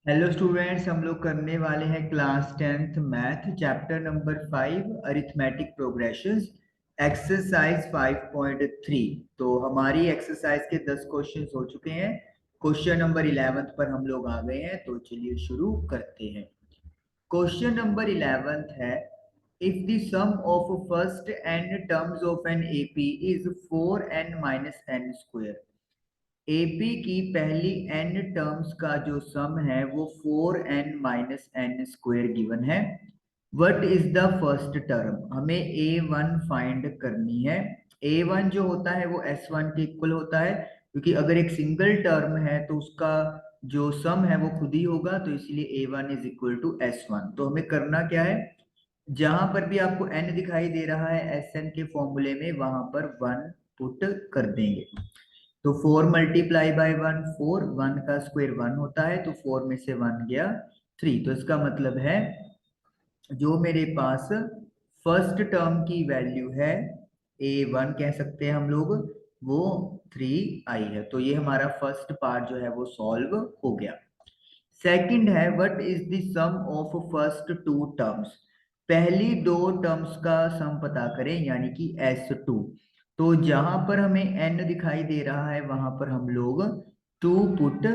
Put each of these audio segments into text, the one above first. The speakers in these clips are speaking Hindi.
हेलो स्टूडेंट्स, हम लोग करने वाले हैं class 10th math chapter number 5 arithmetic progressions exercise 5.3। तो हमारी एक्सरसाइज के 10 क्वेश्चंस हो चुके हैं। क्वेश्चन नंबर 11th पर हम लोग आ गए हैं, तो चलिए शुरू करते हैं। क्वेश्चन नंबर 11th है, if the sum of first n terms of an AP is 4n minus n square. AP की पहली एन टर्म्स का जो सम है वो 4n minus n square given है। What is the first term? हमें ए वन फाइंड करनी है। ए वन जो होता है वो एस वन के इक्वल होता है, क्योंकि अगर एक सिंगल टर्म है तो उसका जो सम है वो खुद ही होगा, तो इसलिए a one is equal to s one. तो हमें करना क्या है, जहां पर भी आपको एन दिखाई दे रहा है एस एन के फॉर्मूले में, वहां पर वन पुट कर देंगे। तो 4 × 1 4, 1 का स्क्वायर 1 होता है, तो 4 में से 1 गया 3। तो इसका मतलब है जो मेरे पास फर्स्ट टर्म की वैल्यू है A1 कह सकते हैं हम लोग, वो 3 आई है। तो ये हमारा फर्स्ट पार्ट जो है वो सॉल्व हो गया। सेकंड है, what is the sum of first two terms? पहली दो टर्म्स का सम पता करें, यानी कि S2। तो जहां पर हमें n दिखाई दे रहा है वहां पर हम लोग 2 पुट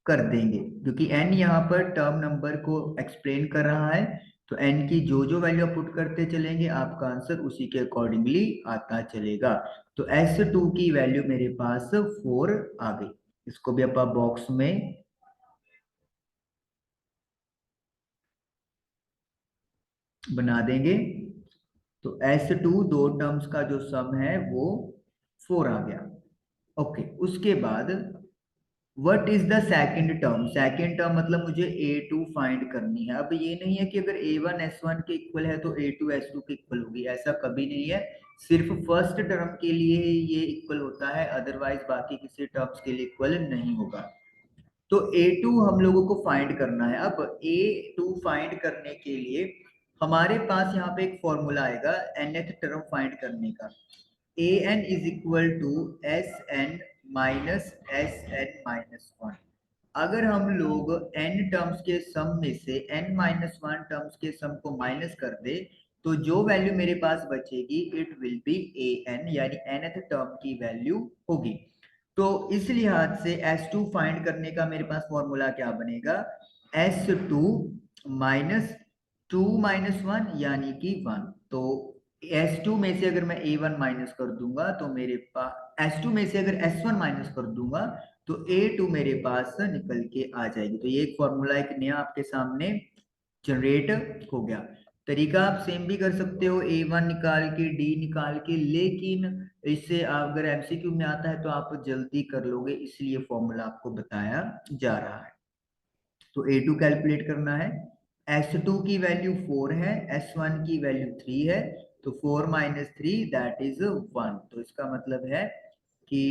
कर देंगे, क्योंकि n यहाँ पर टर्म नंबर को एक्सप्लेन कर रहा है। तो n की जो जो वैल्यू आप पुट करते चलेंगे आपका आंसर उसी के अकॉर्डिंगली आता चलेगा। तो S2 की वैल्यू मेरे पास 4 आ गई। इसको भी आप बॉक्स में बना देंगे। तो S2 दो टर्म्स का जो सम है वो 4 आ गया। ओके, उसके बाद what is the second term? Second term मतलब मुझे A2 फाइंड करनी है। अब ये नहीं है कि अगर A1 S1 के इक्वल है तो A2 S2 के इक्वल होगी, ऐसा कभी नहीं है। सिर्फ फर्स्ट टर्म के लिए ही ये इक्वल होता है, अदरवाइज बाकी किसी टर्म्स के लिए इक्वल नहीं होगा। तो A2 हम लोगों को फाइंड करना है। अब A2 फाइंड करने के लिए हमारे पास यहाँ पे एक फॉर्मूला आएगा nth टर्म फाइंड करने का। an is equal to S n minus S n minus one. अगर हम लोग n टर्म्स के सम में से n माइनस वन टर्म्स के सम को माइनस कर दे, तो जो वैल्यू मेरे पास बचेगी इट विल बी an, यानी nth टर्म की वैल्यू होगी। तो इस लिहाज से S2 फाइंड करने का मेरे पास फॉर्मूला क्या बनेगा, S2 माइनस 2 - 1 यानी कि 1। तो S2 में से अगर मैं A1 माइनस कर दूंगा तो मेरे पास S2 में से अगर S1 माइनस कर दूंगा तो A2 मेरे पास निकल के आ जाएगी। तो ये एक फॉर्मूला एक नया आपके सामने जनरेट हो गया। तरीका आप सेम भी कर सकते हो, A1 निकाल के D निकाल के, लेकिन इससे अगर एमसीक्यू में आता है तो आप जल्दी कर लोगे, इसलिए फॉर्मूला आपको बताया जा रहा है। तो A2 कैलकुलेट करना है। S2 की वैल्यू 4 है, S1 की वैल्यू 3 है। तो 4 - 3 दैट इज 1। तो इसका मतलब है कि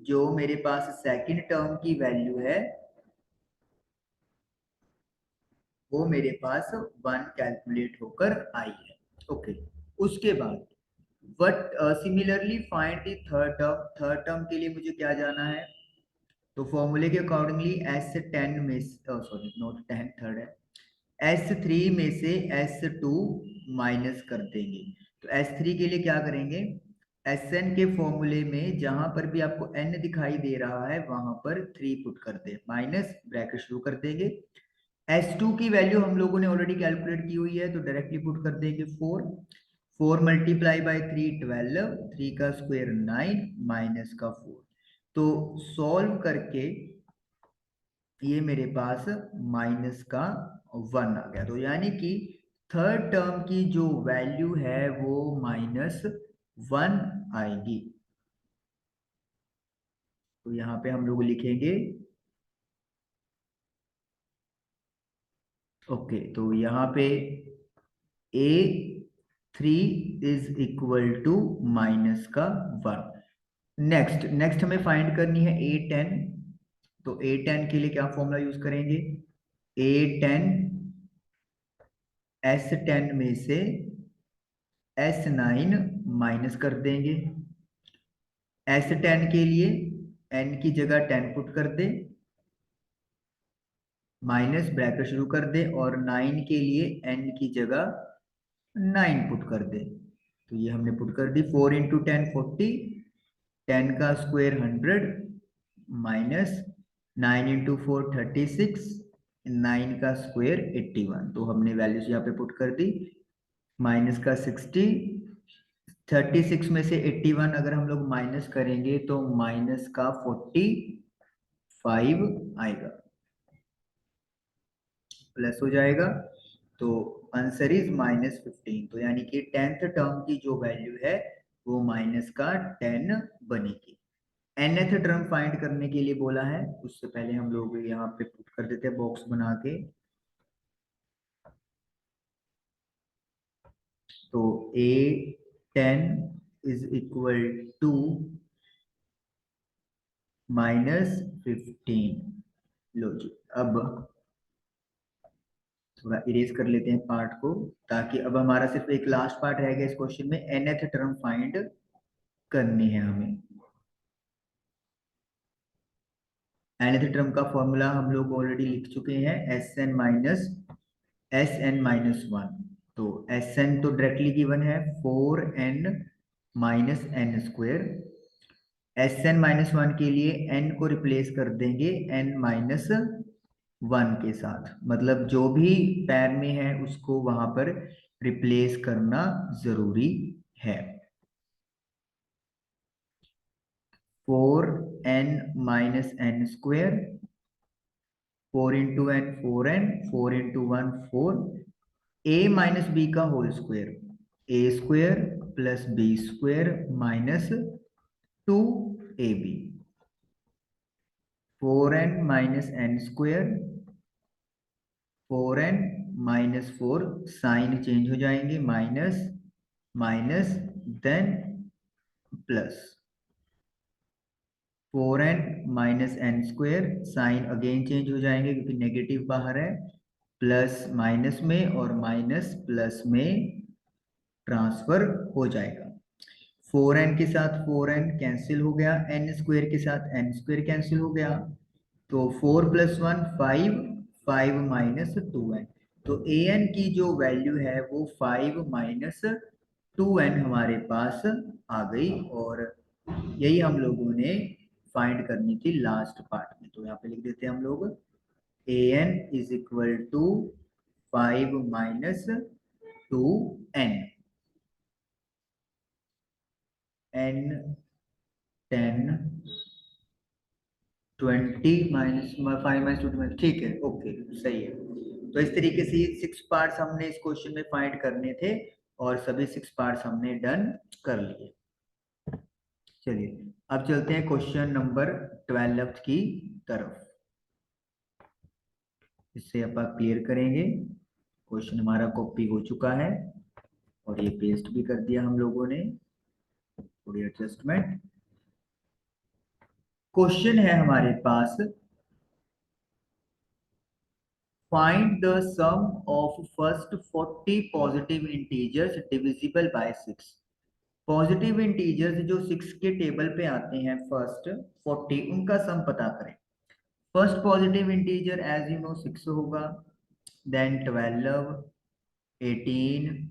जो मेरे पास सेकंड टर्म की वैल्यू है वो मेरे पास 1 कैलकुलेट होकर आई है। ओके, उसके बाद but similarly find the third term. Third term के लिए मुझे क्या जाना है, तो फॉर्मूले के अकॉर्डिंगली S10 में, सॉरी नॉट 10, थर्ड है, S3 में से S2 माइनस कर देंगे। तो S3 के लिए क्या करेंगे, Sn के फॉर्मूले में जहां पर भी आपको n दिखाई दे रहा है वहां पर 3 पुट कर दे, माइनस ब्रैकेट शुरू कर देंगे। S2 की वैल्यू हम लोगों ने ऑलरेडी कैलकुलेट की हुई है, तो डायरेक्टली पुट कर देंगे 4। 4 मल्टीप्लाई बाई 3 12, 3 का स्क्वायर 9 माइनस का 4। तो सॉल्व करके ये मेरे पास माइनस का 1 आ गया। तो यानी कि थर्ड टर्म की जो वैल्यू है वो -1 आएगी। तो यहाँ पे हम लोग लिखेंगे, ओके, तो यहाँ पे A3 is equal to minus का 1। नेक्स्ट नेक्स्ट हमें फाइंड करनी है A10। तो A10 के लिए क्या फॉर्मूला यूज करेंगे, A10 S10 में से S9 माइनस कर देंगे। S10 के लिए n की जगह 10 पुट कर दे, माइनस ब्रैकेट शुरू कर दे और 9 के लिए n की जगह 9 पुट कर दे। तो ये हमने पुट कर दी। 4 इंटू 10 40, 10 का स्क्वायर 100 माइनस 9 इंटू 4 36, 9 का स्क्वायर 81। तो हमने वैल्यूज यहाँ पे पुट कर दी। माइनस का 60, 36 में से 81 अगर हम लोग माइनस करेंगे तो माइनस का 45 आएगा, प्लस हो जाएगा। तो आंसर इज -15। तो यानी कि 10th टर्म की जो वैल्यू है वो माइनस का 10 बनेगी। nth टर्म फाइंड करने के लिए बोला है। उससे पहले हम लोग यहाँ पे पुट कर देते हैं बॉक्स बना के। तो a10 इज इक्वल टू -15। लो जी, अब थोड़ा इरेज कर लेते हैं पार्ट को, ताकि अब हमारा सिर्फ एक लास्ट पार्ट रह गया इस क्वेश्चन में। nth टर्म फाइंड करनी है हमें। nth टर्म का फॉर्मूला हम लोग ऑलरेडी लिख चुके हैं, Sn-1। तो Sn तो डायरेक्टली गिवन है 4n minus n square. Sn-1 के लिए n को रिप्लेस कर देंगे n-1 के साथ, मतलब जो भी पैर में है उसको वहां पर रिप्लेस करना जरूरी है। 4n minus n square, 4 into n 4n, 4 into 1 4, a minus b का whole square, a square plus b square minus 2ab। 4n minus n square, 4n minus 4, sign change हो जाएंगे, minus minus then plus. 4n minus n square, sign again change हो जाएंगे क्योंकि नेगेटिव बाहर है, प्लस माइनस में और माइनस प्लस में ट्रांसफर हो जाएगा। 4n के साथ 4n कैंसिल हो गया, n स्क्वायर के साथ n स्क्वायर कैंसिल हो गया। तो 4 प्लस 1 5, 5 माइनस 2n। तो an की जो वैल्यू है वो 5 माइनस 2n हमारे पास आ गई, और यही हम लोगों ने फाइंड करनी थी लास्ट पार्ट में। तो यहाँ पे लिख देते हैं हम लोग an is equal to 5 minus 2n। n 10 20 minus 5 minus 2, ठीक है, ओके, सही है। तो इस तरीके से 6 पार्ट्स हमने इस क्वेश्चन में फाइंड करने थे, और सभी 6 पार्ट्स हमने डन कर लिए। चलिए अब चलते हैं क्वेश्चन नंबर 12 की तरफ। इससे अपन क्लियर करेंगे। क्वेश्चन हमारा कॉपी हो चुका है और ये पेस्ट भी कर दिया हम लोगों ने, थोड़ी एडजस्टमेंट। क्वेश्चन है हमारे पास, find the sum of first 40 positive integers divisible by 6। Positive integers जो 6 के टेबल पे आते हैं फर्स्ट 40, उनका सम पता करें। First positive integer as you know 6 होगा, देन 12, 18,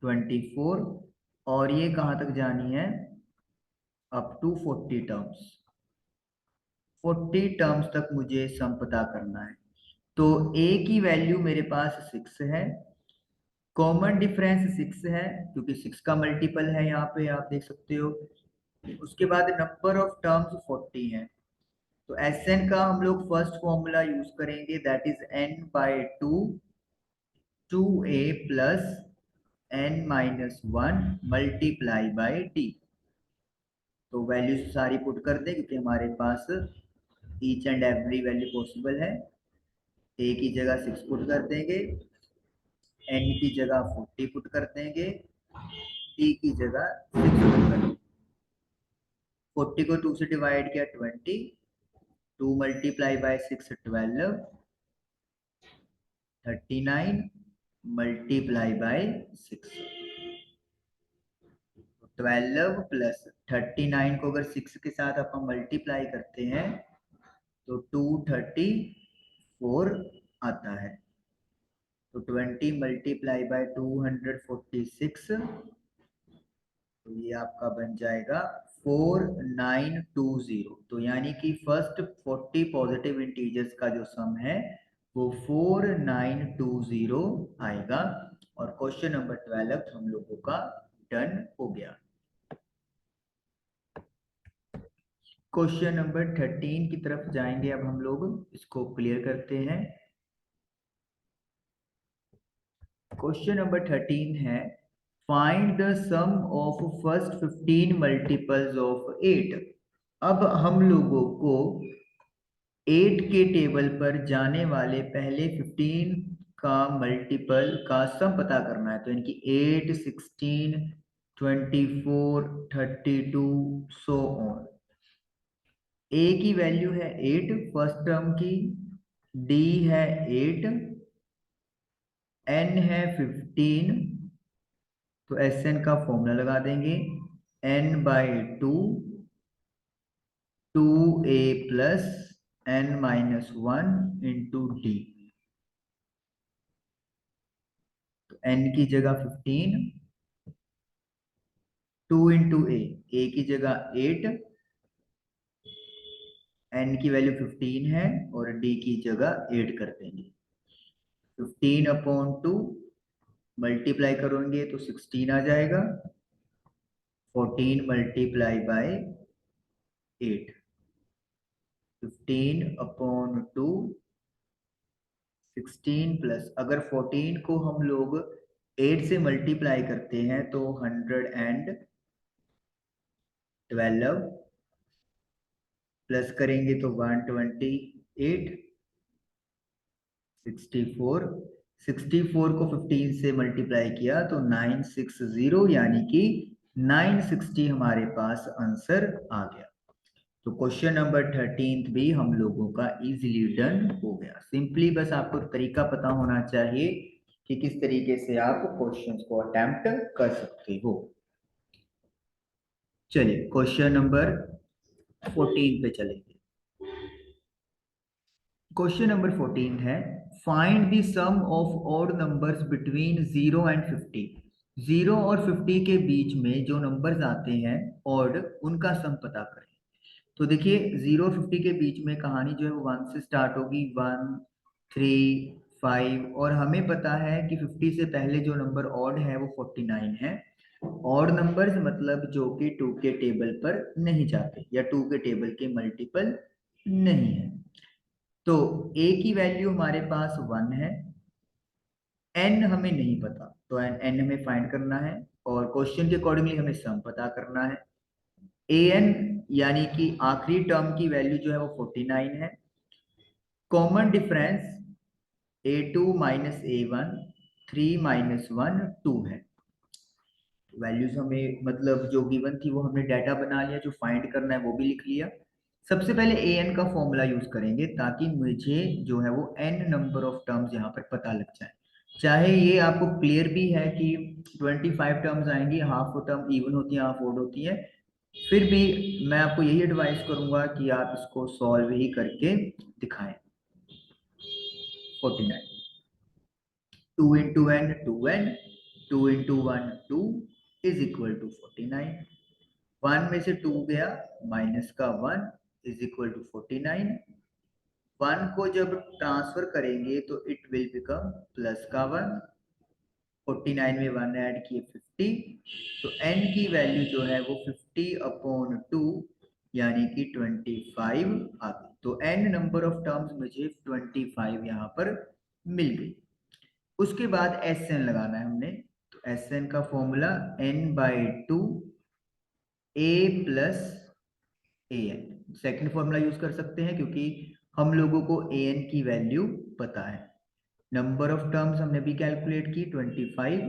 24, और ये कहाँ तक जानी है, अप टू 40 टर्म्स। 40 टर्म्स तक मुझे सम पता करना है। तो a की वैल्यू मेरे पास 6 है, कॉमन डिफरेंस 6 है क्योंकि 6 का मल्टीपल है, यहाँ पे आप देख सकते हो। उसके बाद नंबर ऑफ टर्म्स 40 है। तो Sn का हम लोग फर्स्ट फॉर्मूला यूज करेंगे, that is n/2 2a plus n-1 multiply by d। तो वैल्यूज सारी पुट कर दें क्योंकि हमारे पास each and every value possible है। a की जगह 6 पुट कर देंगे, n की जगह 40 पुट कर देंगे, d की जगह 6 पुट कर देंगे। 40 को 2 से डिवाइड किया 20, 2 multiply by 6 12, 39 multiply by 6। 12 plus 39 को अगर 6 के साथ अपन मल्टीप्लाई करते हैं तो 234 4 आता है। तो 20 मल्टीप्लाई बाय 246, तो ये आपका बन जाएगा 4920। तो यानी कि फर्स्ट 40 पॉजिटिव इंटीजर्स का जो सम है वो 4920 आएगा। और क्वेश्चन नंबर 12 हम लोगों का डन हो गया। क्वेश्चन नंबर 13 की तरफ जाएंगे अब हम लोग, इसको क्लियर करते हैं। क्वेश्चन नंबर 13 है find the sum of first 15 multiples of 8। अब हम लोगों को 8 के टेबल पर जाने वाले पहले 15 का मल्टीपल का सम पता करना है। तो इनकी 8, 16, 24, 32 सो ऑन। ए की वैल्यू है 8 फर्स्ट टर्म की, डी है 8, एन है 15। तो एस एन का फॉर्मूला लगा देंगे, n by two, 2a plus n minus 1 into d. तो एन की जगह 15, 2 इंटू ए की जगह 8, एन की वैल्यू 15 है और डी की जगह 8 कर देंगे। 15/2 मल्टीप्लाई करोगे तो 16 आ जाएगा। 14 मल्टीप्लाई बाय 8, 15/2, 16 प्लस, अगर 14 को हम लोग 8 से मल्टीप्लाई करते हैं तो 112 प्लस करेंगे तो 128, 64, 64 को 15 से मल्टीप्लाई किया तो 960, यानी कि 960 हमारे पास आंसर आ गया। तो क्वेश्चन नंबर 13 भी हम लोगों का इजीली डन हो गया। सिंपली बस आपको तरीका पता होना चाहिए कि किस तरीके से आप क्वेश्चंस को अटेम्प्ट कर सकते हो। चलिए क्वेश्चन नंबर 14 पे चलेंगे। क्वेश्चन नंबर 14 है find the sum of odd numbers between 0 and 50। 0 और 50 के बीच में जो नंबर्स आते हैं ऑड, उनका सम पता करें। तो देखिए 0-50 के बीच में कहानी जो है वो 1 से स्टार्ट होगी, 1, 3, 5, और हमें पता है कि 50 से पहले जो नंबर ऑड है वो 49 है। ऑड नंबर्स मतलब जो कि 2 के टेबल पर नहीं जाते या 2 के टेबल के मल्टीपल नहीं है। तो a की वैल्यू हमारे पास 1 है, n हमें नहीं पता, तो n हमें फाइंड करना है और क्वेश्चन के अकॉर्डिंगली हमें सम पता करना है। an यानी कि आखिरी टर्म की वैल्यू जो है वो 49 है। Common difference a2 minus a1, 3 minus 1 2 है। वैल्यूज हमें मतलब जो गिवन थी वो हमने डाटा बना लिया, जो फाइंड करना है वो भी लिख लिया। सबसे पहले an का फॉर्मूला यूज करेंगे ताकि मुझे जो है वो n नंबर ऑफ टर्म्स यहाँ पर पता लग जाए। चाहे ये आपको क्लियर भी है कि 25 टर्म्स आएंगी, हाफ टर्म इवन होती है हाफ ओड होती है, फिर भी मैं आपको यही एडवाइस करूंगा कि आप इसको सॉल्व ही करके दिखाएं। 49, 2 into n 2n, 2 into 1 2 is equal to 49। 1 में से 2 गया, माइनस का 1 इज इक्वल टू 49। 1 को जब ट्रांसफर करेंगे तो इट विल बिकम प्लस का 1। 49 में 1 ऐड किए 50, तो n की वैल्यू जो है वो 50/2 यानी कि 25 आ गई। तो n नंबर ऑफ टर्म्स मुझे 25 यहाँ पर मिल गई। उसके बाद Sn लगाना है हमने, तो Sn का formula n/2 a plus an। Second formula use कर सकते हैं क्योंकि हम लोगों को an की वैल्यू पता है। नंबर ऑफ टर्म्स हमने भी कैलकुलेट की 25,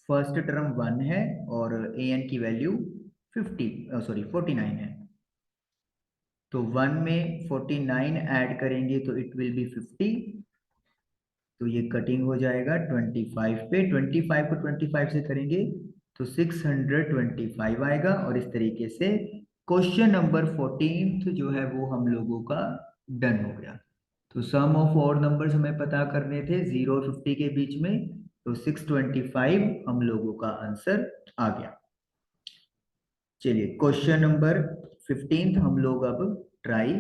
फर्स्ट टर्म 1 है और an की वैल्यू 49 है। तो 1 में 49 ऐड करेंगे तो इट विल बी 50, तो ये कटिंग हो जाएगा 25 पे। 25 को 25 से करेंगे तो 625 आएगा। और इस तरीके से क्वेश्चन नंबर 14 जो है वो हम लोगों का डन हो गया। तो सम ऑफ ऑड नंबर्स हमें पता करने थे 0 और 50 के बीच में, तो 625 हम लोगों का आंसर आ गया। चलिए क्वेश्चन नंबर 15 हम लोग अब ट्राई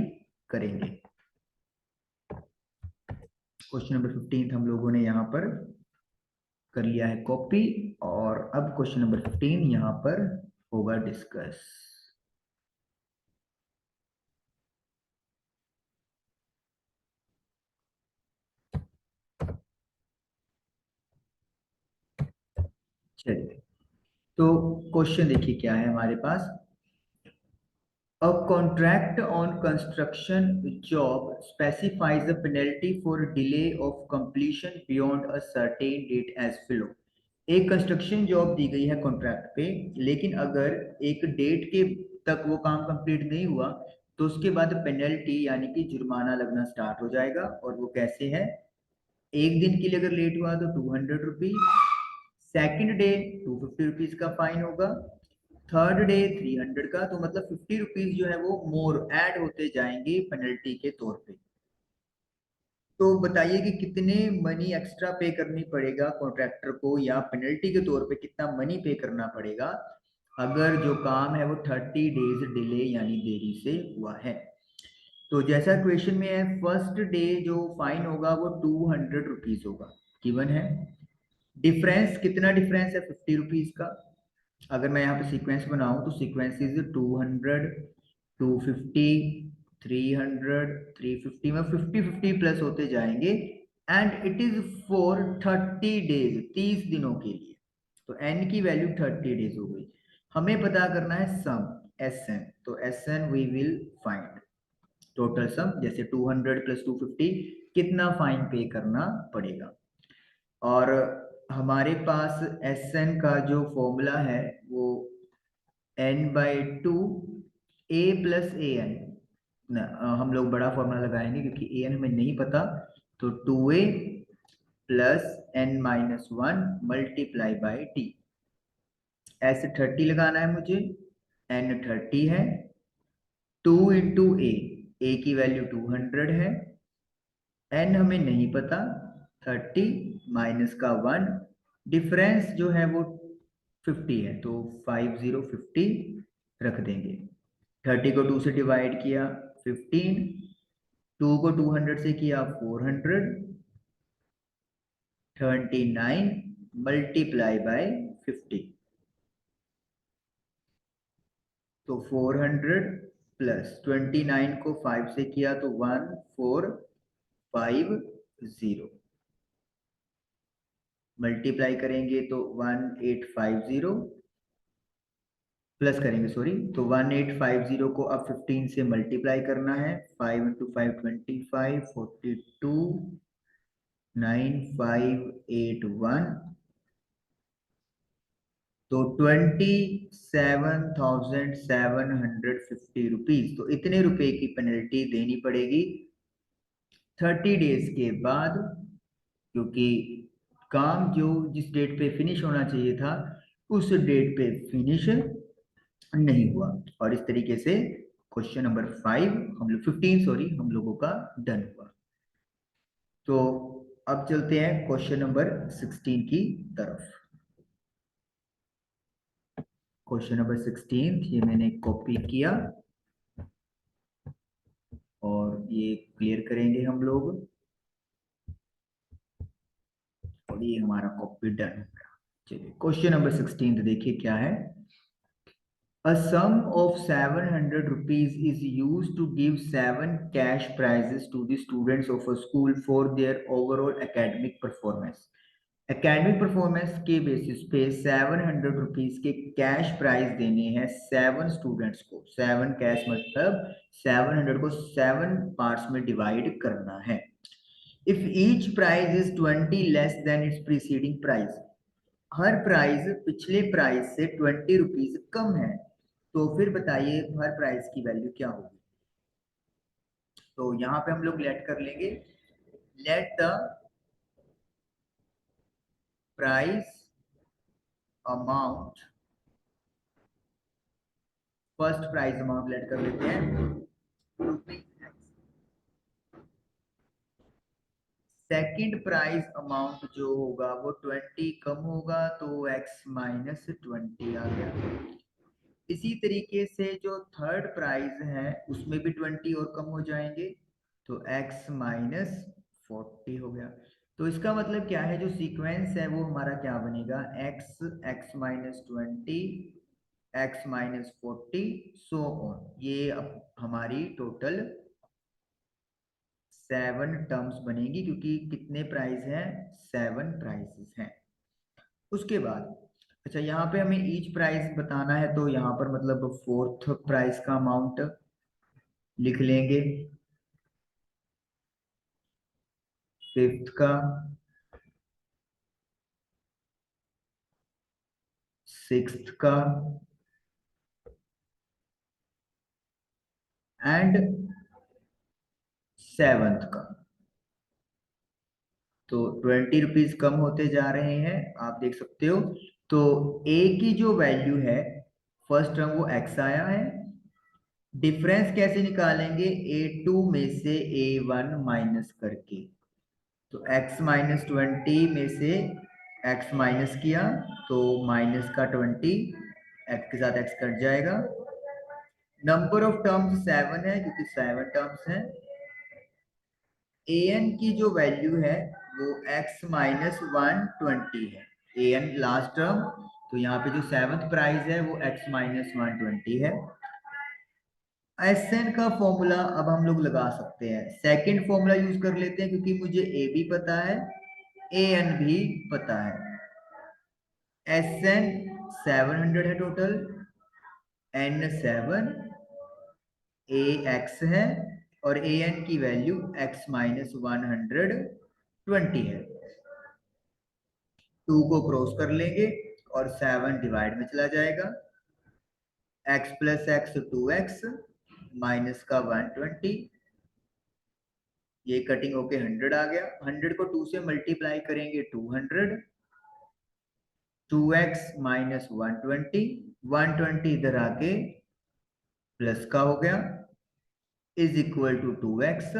करेंगे। क्वेश्चन नंबर 15 हम लोगों ने यहाँ पर कर लिया है कॉपी, और अब क्वेश्चन नंबर 15 यहाँ पर होगा डिस्कस। चलिए तो क्वेश्चन देखिए क्या है हमारे पास। A contract on construction job specifies a penalty for delay of completion beyond a certain date as below। एक कंस्ट्रक्शन जॉब दी गई है कॉन्ट्रैक्ट पे, लेकिन अगर एक डेट के तक वो काम कंप्लीट नहीं हुआ तो उसके बाद पेनल्टी यानी कि जुर्माना लगना स्टार्ट हो जाएगा। और वो कैसे है, एक दिन के लिए अगर लेट हुआ तो 200 रुपीज, सेकेंड डे 250 रुपीज का फाइन होगा, थर्ड डे 300 का। तो मतलब 50 रुपीज जो है वो मोर ऐड होते जाएंगे पेनल्टी के तौर पे। तो बताइए कि कितने मनी एक्स्ट्रा पे करनी पड़ेगा कॉन्ट्रैक्टर को, या पेनल्टी के तौर पे कितना मनी पे करना पड़ेगा अगर जो काम है वो 30 डेज डिले यानी देरी से हुआ है। तो जैसा क्वेश्चन में है, फर्स्ट डे जो फाइन होगा वो 200 रुपीज होगा, गिवन है। डिफरेंस कितना, डिफरेंस है 50 रुपीज का। अगर मैं यहाँ पे सीक्वेंस बनाऊं तो सीक्वेंस इज 200, 250, 300, 350 में 50-50 प्लस होते जाएंगे। And it is for 30 days, 30 दिनों के लिए। तो एन की वैल्यू 30 डेज हो गई। हमें पता करना है सम, एस एन। तो S n we will find total sum, जैसे 200 प्लस 250 कितना फाइन पे करना पड़ेगा। और हमारे पास एस एन का जो फॉर्मूला है वो n/2 a plus A N. हम लोग बड़ा फॉर्मूला लगाएंगे क्योंकि ए एन हमें नहीं पता। तो 2a plus n-1 multiply by T. ऐसे 30 लगाना है मुझे, n 30 है, 2 इंटू ए की वैल्यू 200 है, n हमें नहीं पता, 30 माइनस का 1, डिफरेंस जो है वो 50 है, तो 50 रख देंगे। 30 को 2 से डिवाइड किया 15, 2 को 200 से किया 400, 39 मल्टीप्लाई बाय 50। तो 400 प्लस 29 को 5 से किया तो 1450, मल्टीप्लाई करेंगे तो 1850, प्लस करेंगे सॉरी, तो 1850 को अब 15 से मल्टीप्लाई करना है। 5 इंटू 5 25, 42, 9581, तो 27,750 रुपीज। तो इतने रुपए की पेनल्टी देनी पड़ेगी 30 डेज के बाद, क्योंकि काम जो जिस डेट पे फिनिश होना चाहिए था उस डेट पे फिनिश नहीं हुआ। और इस तरीके से क्वेश्चन नंबर 5 हम लोग 15 सॉरी हम लोगों का डन हुआ। तो अब चलते हैं क्वेश्चन नंबर 16 की तरफ। क्वेश्चन नंबर 16 ये मैंने कॉपी किया और ये क्लियर करेंगे हम लोग, और ये हमारा कॉपी डन हो गया। चलिए क्वेश्चन नंबर 16 देखिए क्या है। A sum of 700 rupees is used to give 7 cash prizes to the students of a school for their overall academic performance। Academic performance के बेसिस पे 700 रुपीज के कैश प्राइज देने हैं 7 स्टूडेंट्स को। 7 कैश मतलब 700 को 7 पार्ट्स में डिवाइड करना है। If each prize is 20 less than its preceding price, हर प्राइस पिछले प्राइस से 20 रुपीज कम है, तो फिर बताइए हर प्राइस की वैल्यू क्या होगी। तो यहाँ पे हम लोग लेट कर लेंगे, let the price amount, first price amount let कर लेते हैं रुपीज सेकंड प्राइस अमाउंट जो होगा वो 20 कम होगा, तो x माइनस 20 आ गया। इसी तरीके से जो थर्ड प्राइज है उसमें भी 20 और कम हो जाएंगे, तो x माइनस 40 हो गया। तो इसका मतलब क्या है, जो सीक्वेंस है वो हमारा क्या बनेगा, x minus 20, x minus 40, so on. ये अब हमारी टोटल 7 टर्म्स बनेगी, क्योंकि कितने प्राइस हैं, 7 प्राइसेस हैं। उसके बाद अच्छा, यहाँ पे हमें ईच प्राइस बताना है, तो यहाँ पर मतलब फोर्थ प्राइस का अमाउंट लिख लेंगे, फिफ्थ का, सिक्स्थ का एंड सेवंथ का। तो 20 रुपीज कम होते जा रहे हैं, आप देख सकते हो। तो ए की जो वैल्यू है, फर्स्ट टर्म वो एक्स आया है। डिफरेंस कैसे निकालेंगे, A2 में से A1 माइनस करके। तो x माइनस 20 में से x माइनस किया, तो माइनस का 20, x के साथ x कट जाएगा। नंबर ऑफ टर्म्स 7 है, क्योंकि 7 टर्म्स हैं। an की जो वैल्यू है वो x माइनस 120 है, an लास्ट टर्म। तो यहाँ पे जो सेवंथ प्राइस है वो x माइनस 120 है। एसएन का फॉर्मूला अब हम लोग लगा सकते हैं, सेकंड फॉर्मूला यूज कर लेते हैं, क्योंकि मुझे ए भी पता है, ए एन भी पता है। एस एन 700 है टोटल, एन 7, ए एक्स है, और ए एन की वैल्यू एक्स माइनस 120 है। 2 को क्रॉस कर लेंगे और 7 डिवाइड में चला जाएगा। x plus x 2x minus का 120, ये कटिंग होके 100 आ गया। 100 को 2 से मल्टीप्लाई करेंगे, 200, 2x माइनस 120, 120 इधर आके प्लस का हो गया, is equal to 2x,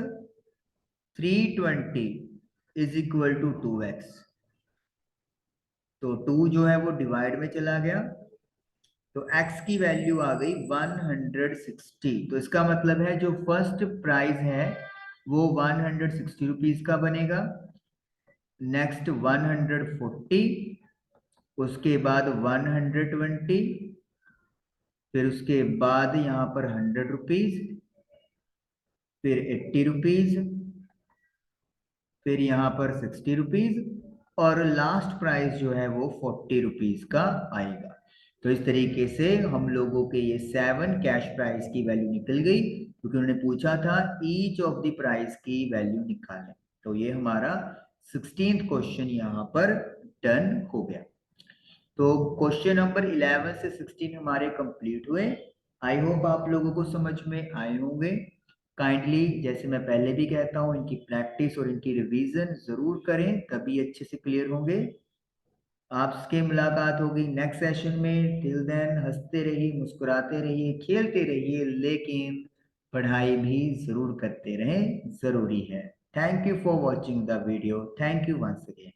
320 is equal to 2x। तो 2 जो है वो डिवाइड में चला गया, तो x की वैल्यू आ गई 160। तो इसका मतलब है जो फर्स्ट प्राइस है वो 160 रुपीज का बनेगा। नेक्स्ट 140, उसके बाद 120, फिर उसके बाद यहाँ पर 100 रुपीज, फिर 80 रुपीज, फिर यहाँ पर 60 रुपीज, और लास्ट प्राइस जो है वो 40 रुपीज का आएगा। तो इस तरीके से हम लोगों के ये 7 कैश प्राइस की वैल्यू निकल गई, क्योंकि उन्होंने पूछा था ईच ऑफ द प्राइस की वैल्यू निकालें। तो ये हमारा 16th क्वेश्चन यहाँ पर डन हो गया। तो क्वेश्चन नंबर 11 से 16 हमारे कंप्लीट हुए। आई होप आप लोगों को समझ में आए होंगे। काइंडली, जैसे मैं पहले भी कहता हूँ, इनकी प्रैक्टिस और इनकी रिवीजन जरूर करें, तभी अच्छे से क्लियर होंगे। आपसे मुलाकात होगी नेक्स्ट सेशन में। टिल देन हंसते रहिए, मुस्कुराते रहिए, खेलते रहिए, लेकिन पढ़ाई भी जरूर करते रहें, जरूरी है। Thank you for watching the video. Thank you once again.